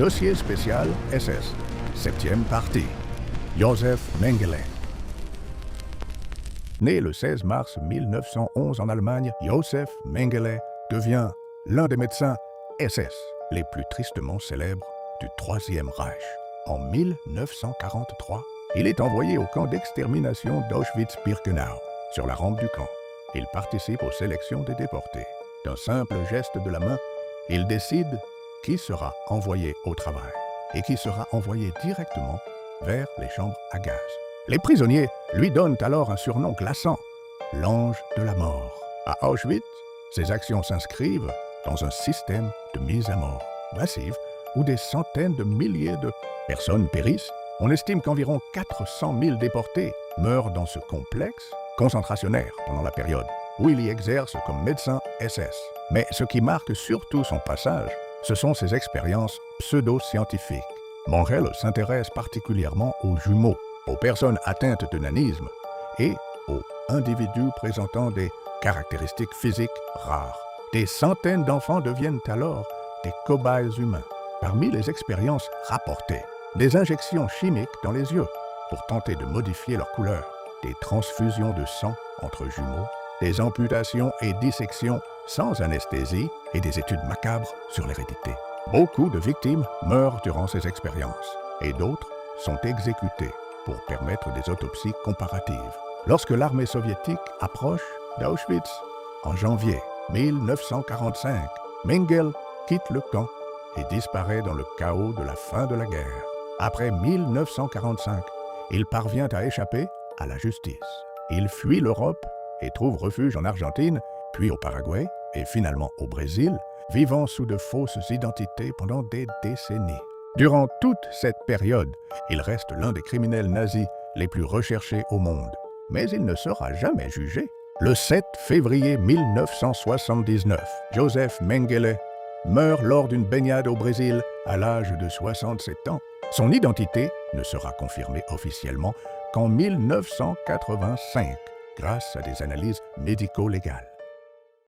Dossier spécial SS, 7e partie. Josef Mengele. Né le 16 mars 1911 en Allemagne, Josef Mengele devient l'un des médecins SS les plus tristement célèbres du Troisième Reich. En 1943, il est envoyé au camp d'extermination d'Auschwitz-Birkenau. Sur la rampe du camp, il participe aux sélections des déportés. D'un simple geste de la main, il décide qui sera envoyé au travail et qui sera envoyé directement vers les chambres à gaz. Les prisonniers lui donnent alors un surnom glaçant, l'ange de la mort. À Auschwitz, ses actions s'inscrivent dans un système de mise à mort massive où des centaines de milliers de personnes périssent. On estime qu'environ 400 000 déportés meurent dans ce complexe concentrationnaire pendant la période où il y exerce comme médecin SS. Mais ce qui marque surtout son passage, ce sont ses expériences pseudo-scientifiques. Mengele s'intéresse particulièrement aux jumeaux, aux personnes atteintes de nanisme et aux individus présentant des caractéristiques physiques rares. Des centaines d'enfants deviennent alors des cobayes humains. Parmi les expériences rapportées, des injections chimiques dans les yeux pour tenter de modifier leur couleur, des transfusions de sang entre jumeaux, des amputations et dissections sans anesthésie et des études macabres sur l'hérédité. Beaucoup de victimes meurent durant ces expériences et d'autres sont exécutées pour permettre des autopsies comparatives. Lorsque l'armée soviétique approche d'Auschwitz en janvier 1945, Mengele quitte le camp et disparaît dans le chaos de la fin de la guerre. Après 1945, il parvient à échapper à la justice. Il fuit l'Europe et trouve refuge en Argentine, puis au Paraguay et finalement au Brésil, vivant sous de fausses identités pendant des décennies. Durant toute cette période, il reste l'un des criminels nazis les plus recherchés au monde. Mais il ne sera jamais jugé. Le 7 février 1979, Josef Mengele meurt lors d'une baignade au Brésil à l'âge de 67 ans. Son identité ne sera confirmée officiellement qu'en 1985, grâce à des analyses médico-légales.